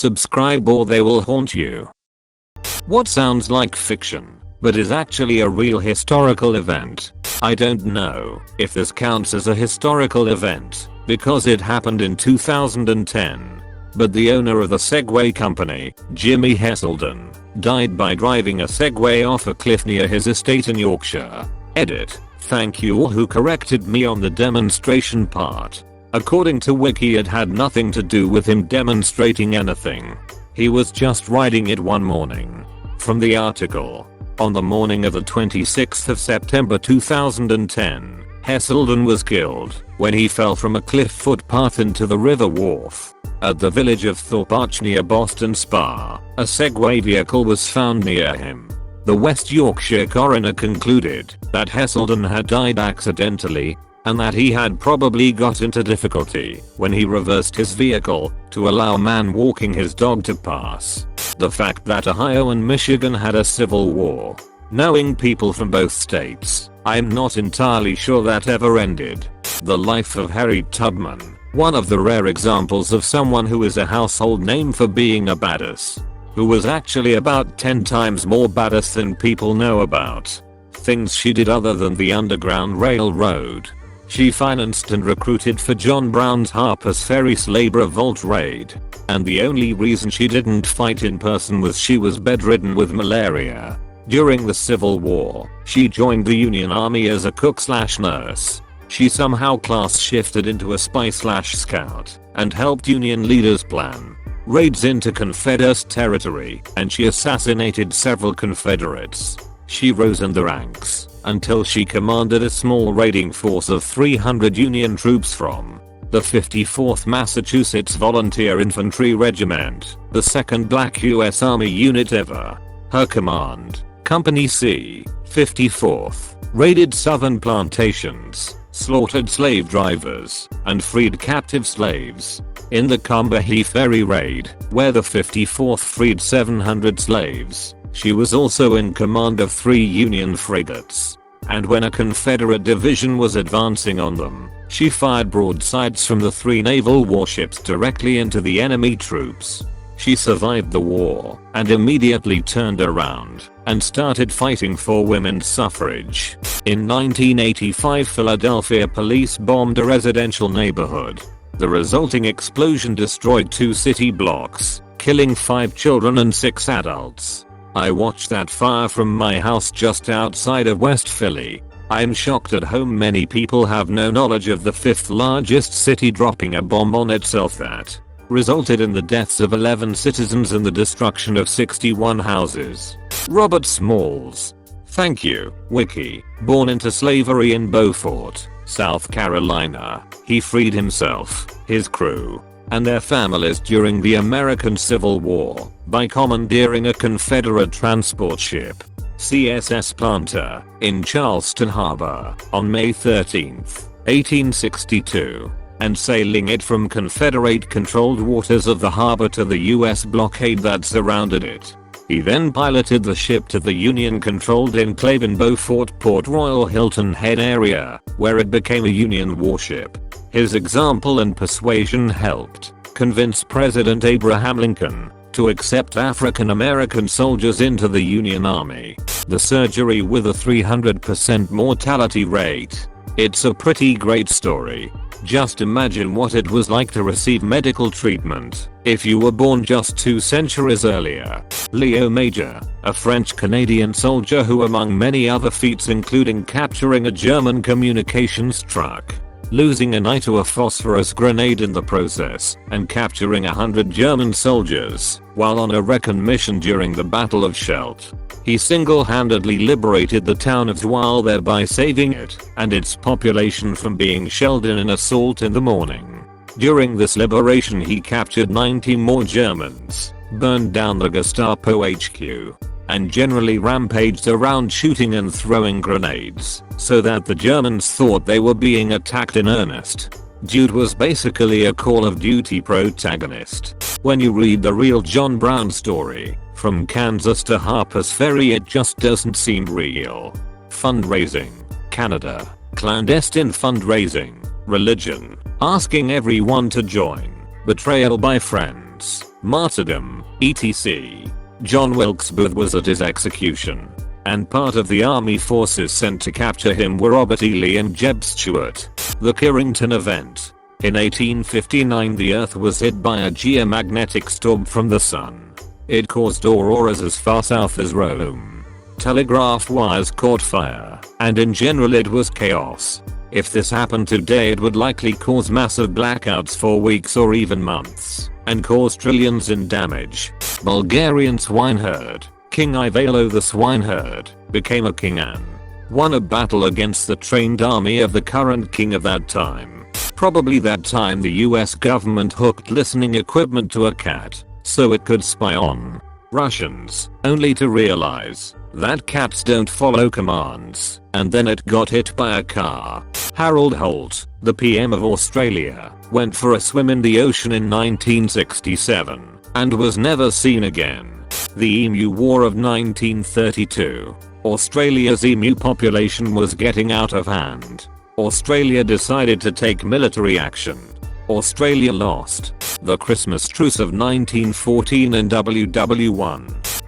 Subscribe or they will haunt you. What sounds like fiction, but is actually a real historical event. I don't know if this counts as a historical event, because it happened in 2010. But the owner of the Segway company, Jimmy Heselden, died by driving a Segway off a cliff near his estate in Yorkshire. Edit. Thank you all who corrected me on the demonstration part. According to Wiki, it had nothing to do with him demonstrating anything. He was just riding it one morning. From the article. On the morning of the 26th of September 2010, Heselden was killed when he fell from a cliff footpath into the River Wharfe. At the village of Thorpe Arch near Boston Spa, a Segway vehicle was found near him. The West Yorkshire coroner concluded that Heselden had died accidentally and that he had probably got into difficulty when he reversed his vehicle to allow a man walking his dog to pass. The fact that Ohio and Michigan had a civil war, knowing people from both states, I'm not entirely sure that ever ended. The life of Harriet Tubman, one of the rare examples of someone who is a household name for being a badass, who was actually about 10 times more badass than people know about. Things she did other than the Underground Railroad. She financed and recruited for John Brown's Harper's Ferry slave revolt raid. And the only reason she didn't fight in person was she was bedridden with malaria. During the Civil War, she joined the Union Army as a cook/nurse. She somehow class shifted into a spy/scout and helped Union leaders plan raids into Confederate territory, and she assassinated several Confederates. She rose in the ranks until she commanded a small raiding force of 300 Union troops from the 54th Massachusetts Volunteer Infantry Regiment, the second black US Army unit ever. Her command, Company C, 54th, raided southern plantations, slaughtered slave drivers, and freed captive slaves. In the Combahee Ferry raid, where the 54th freed 700 slaves, she was also in command of 3 Union frigates. And when a Confederate division was advancing on them, she fired broadsides from the 3 naval warships directly into the enemy troops. She survived the war and immediately turned around and started fighting for women's suffrage. In 1985, Philadelphia police bombed a residential neighborhood. The resulting explosion destroyed 2 city blocks, killing 5 children and 6 adults. I watched that fire from my house just outside of West Philly. I'm shocked at how many people have no knowledge of the 5th largest city dropping a bomb on itself that resulted in the deaths of 11 citizens and the destruction of 61 houses. Robert Smalls. Thank you, Wiki. Born into slavery in Beaufort, South Carolina, he freed himself, his crew, and their families during the American Civil War by commandeering a Confederate transport ship, CSS Planter, in Charleston Harbor on May 13, 1862, and sailing it from Confederate-controlled waters of the harbor to the US blockade that surrounded it. He then piloted the ship to the Union-controlled enclave in Beaufort Port Royal Hilton Head area, where it became a Union warship. His example and persuasion helped convince President Abraham Lincoln to accept African American soldiers into the Union Army. The surgery with a 300% mortality rate. It's a pretty great story. Just imagine what it was like to receive medical treatment if you were born just 2 centuries earlier. Leo Major, a French-Canadian soldier who, among many other feats including capturing a German communications truck, losing an eye to a phosphorus grenade in the process, and capturing 100 German soldiers while on a recon mission during the Battle of Scheldt. He single-handedly liberated the town of Douai, thereby saving it and its population from being shelled in an assault in the morning. During this liberation he captured 90 more Germans, burned down the Gestapo HQ, and generally rampaged around shooting and throwing grenades, so that the Germans thought they were being attacked in earnest. Dude was basically a Call of Duty protagonist. When you read the real John Brown story, from Kansas to Harper's Ferry, it just doesn't seem real. Fundraising, Canada, clandestine fundraising, religion, asking everyone to join, betrayal by friends, martyrdom, etc. John Wilkes Booth was at his execution, and part of the army forces sent to capture him were Robert E. Lee and Jeb Stuart. The Carrington event. In 1859 the earth was hit by a geomagnetic storm from the sun. It caused auroras as far south as Rome. Telegraph wires caught fire, and in general it was chaos. If this happened today it would likely cause massive blackouts for weeks or even months, and cause trillions in damage. Bulgarian swineherd. King Ivalo the swineherd became a king and won a battle against the trained army of the current king of that time. Probably that time the US government hooked listening equipment to a cat so it could spy on Russians, only to realize that cats don't follow commands, and then it got hit by a car. Harold Holt, the PM of Australia, went for a swim in the ocean in 1967 and was never seen again. The Emu War of 1932. Australia's emu population was getting out of hand. Australia decided to take military action. Australia lost. The Christmas truce of 1914 and WW1.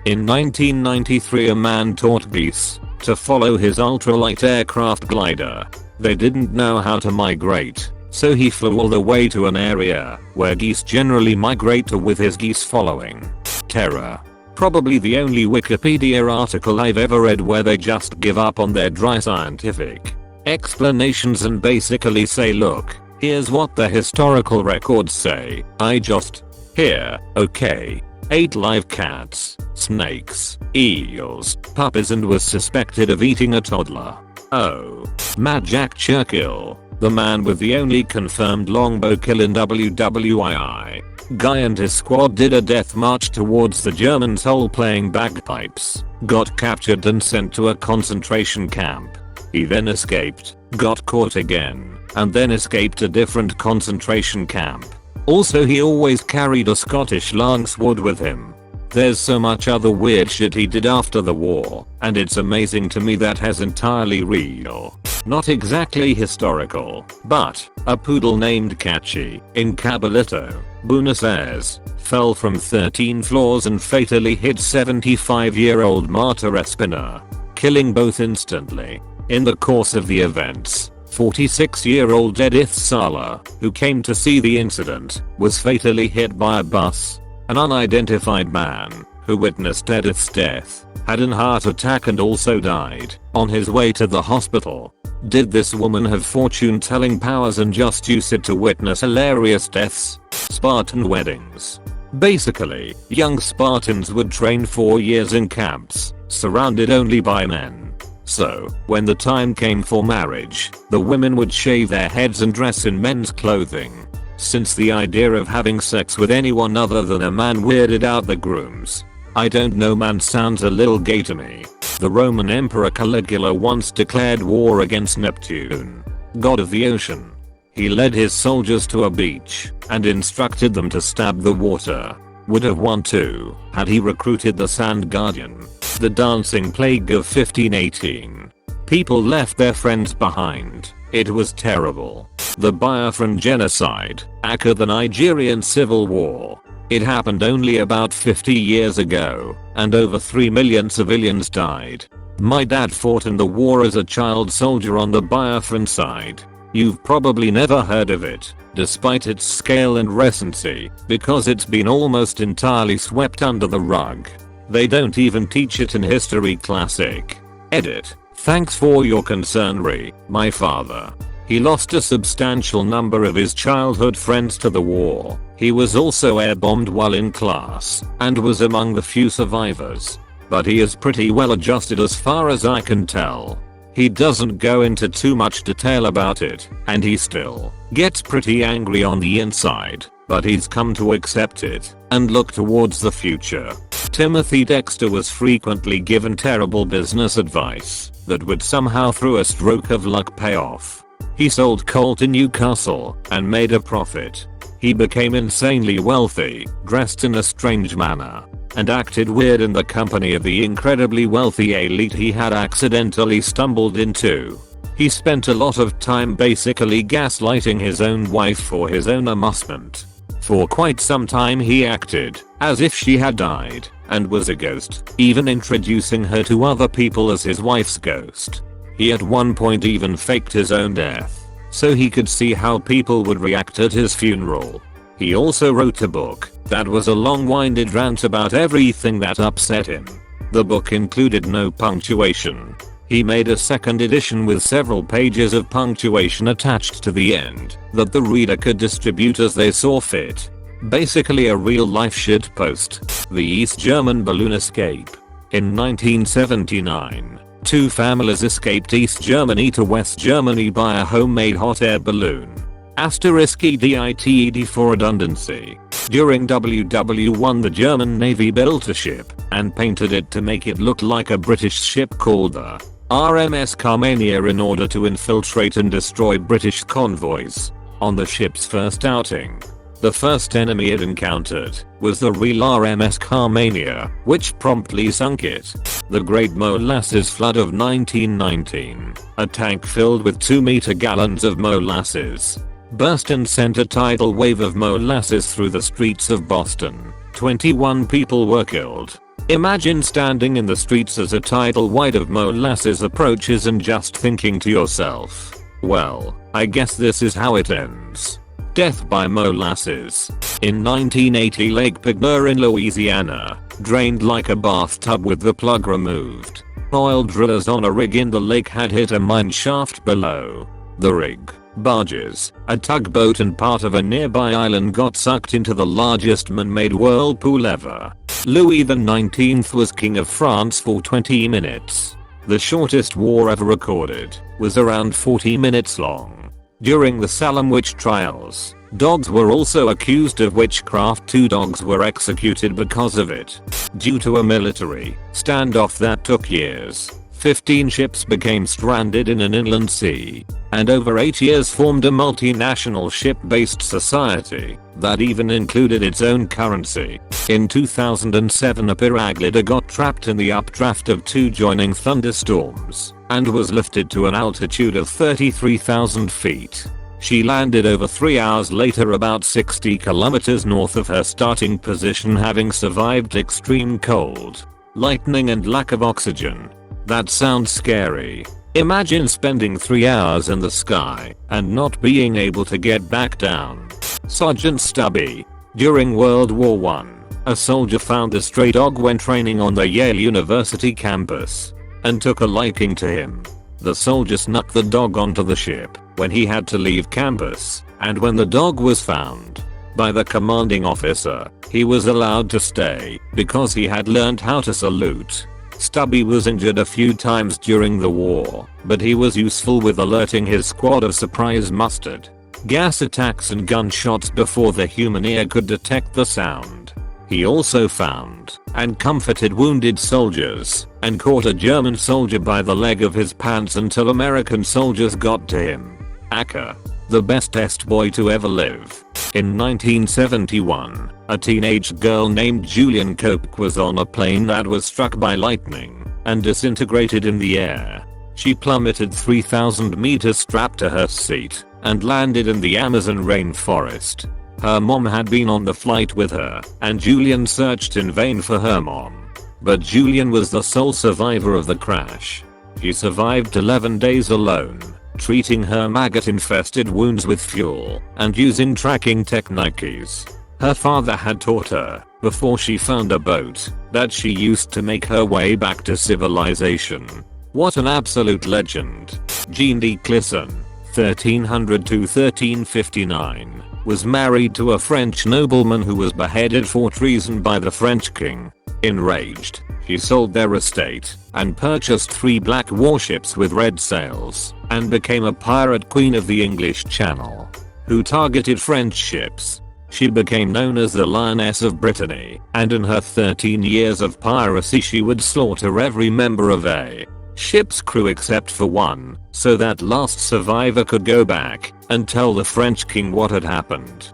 In 1993 a man taught geese to follow his ultralight aircraft glider. They didn't know how to migrate, so he flew all the way to an area where geese generally migrate to with his geese following. Terror. Probably the only Wikipedia article I've ever read where they just give up on their dry scientific explanations and basically say, look, here's what the historical records say. I just, here, okay, ate live cats, snakes, eels, puppies and was suspected of eating a toddler. Oh. Mad Jack Churchill, the man with the only confirmed longbow kill in WWII. Guy and his squad did a death march towards the Germans while playing bagpipes, got captured and sent to a concentration camp. He then escaped, got caught again, and then escaped a different concentration camp. Also he always carried a Scottish longsword with him. There's so much other weird shit he did after the war, and it's amazing to me that has entirely real. Not exactly historical, but a poodle named Catchy in Caballito, Buenos Aires, fell from 13 floors and fatally hit 75-year-old Marta Espina, killing both instantly. In the course of the events, 46-year-old Edith Sala, who came to see the incident, was fatally hit by a bus. An unidentified man, who witnessed Edith's death, had an heart attack and also died on his way to the hospital. Did this woman have fortune-telling powers and just use it to witness hilarious deaths? Spartan weddings. Basically, young Spartans would train 4 years in camps, surrounded only by men. So, when the time came for marriage, the women would shave their heads and dress in men's clothing. Since the idea of having sex with anyone other than a man weirded out the grooms. I don't know, man, sounds a little gay to me. The Roman Emperor Caligula once declared war against Neptune, god of the ocean. He led his soldiers to a beach and instructed them to stab the water. Would have won too, had he recruited the Sand Guardian. The Dancing Plague of 1518. People left their friends behind. It was terrible. The Biafran Genocide, aka the Nigerian Civil War. It happened only about 50 years ago, and over 3 million civilians died. My dad fought in the war as a child soldier on the Biafran side. You've probably never heard of it, despite its scale and recency, because it's been almost entirely swept under the rug. They don't even teach it in history classic. Edit. Thanks for your concern, my father. He lost a substantial number of his childhood friends to the war. He was also airbombed while in class, and was among the few survivors. But he is pretty well adjusted as far as I can tell. He doesn't go into too much detail about it, and he still gets pretty angry on the inside, but he's come to accept it, and look towards the future. Timothy Dexter was frequently given terrible business advice that would somehow through a stroke of luck pay off. He sold coal to Newcastle and made a profit. He became insanely wealthy, dressed in a strange manner, and acted weird in the company of the incredibly wealthy elite he had accidentally stumbled into. He spent a lot of time basically gaslighting his own wife for his own amusement. For quite some time he acted as if she had died and was a ghost, even introducing her to other people as his wife's ghost. He at one point even faked his own death so he could see how people would react at his funeral. He also wrote a book that was a long-winded rant about everything that upset him. The book included no punctuation. He made a second edition with several pages of punctuation attached to the end that the reader could distribute as they saw fit. Basically a real-life shitpost. The East German balloon escape. In 1979, two families escaped East Germany to West Germany by a homemade hot air balloon. *EDITED for redundancy. During WW1 the German Navy built a ship and painted it to make it look like a British ship called the RMS Carmania in order to infiltrate and destroy British convoys. On the ship's first outing, the first enemy it encountered was the real RMS Carmania, which promptly sunk it. The Great Molasses Flood of 1919, a tank filled with 2 gallons of molasses, burst and sent a tidal wave of molasses through the streets of Boston. 21 people were killed. Imagine standing in the streets as a tidal wave of molasses approaches and just thinking to yourself, well, I guess this is how it ends. Death by molasses. In 1980 Lake Pigner in Louisiana drained like a bathtub with the plug removed. Oil drillers on a rig in the lake had hit a mine shaft below. The rig, barges, a tugboat and part of a nearby island got sucked into the largest man-made whirlpool ever. Louis XIX was king of France for 20 minutes. The shortest war ever recorded was around 40 minutes long. During the Salem witch trials, dogs were also accused of witchcraft. 2 dogs were executed because of it. Due to a military standoff that took years, 15 ships became stranded in an inland sea, and over 8 years formed a multinational ship-based society that even included its own currency. In 2007 a piraglida got trapped in the updraft of 2 joining thunderstorms and was lifted to an altitude of 33,000 feet. She landed over 3 hours later about 60 kilometers north of her starting position, having survived extreme cold, lightning and lack of oxygen. That sounds scary. Imagine spending 3 hours in the sky and not being able to get back down. Sergeant Stubby. During World War I, a soldier found a stray dog when training on the Yale University campus and took a liking to him. The soldier snuck the dog onto the ship when he had to leave campus, and when the dog was found by the commanding officer, he was allowed to stay because he had learned how to salute. Stubby was injured a few times during the war, but he was useful with alerting his squad of surprise mustard gas attacks and gunshots before the human ear could detect the sound. He also found and comforted wounded soldiers and caught a German soldier by the leg of his pants until American soldiers got to him. Aka, the best test boy to ever live. In 1971, a teenage girl named Julian Koch was on a plane that was struck by lightning and disintegrated in the air. She plummeted 3,000 meters strapped to her seat and landed in the Amazon rainforest. Her mom had been on the flight with her, and Julian searched in vain for her mom. But Julian was the sole survivor of the crash. She survived 11 days alone, treating her maggot-infested wounds with fuel and using tracking techniques her father had taught her before she found a boat that she used to make her way back to civilization. What an absolute legend. Jean de Clisson, 1300 to 1359, was married to a French nobleman who was beheaded for treason by the French king. Enraged, she sold their estate and purchased 3 black warships with red sails and became a pirate queen of the English Channel, who targeted French ships. She became known as the Lioness of Brittany, and in her 13 years of piracy she would slaughter every member of a ship's crew except for one, so that last survivor could go back and tell the French king what had happened.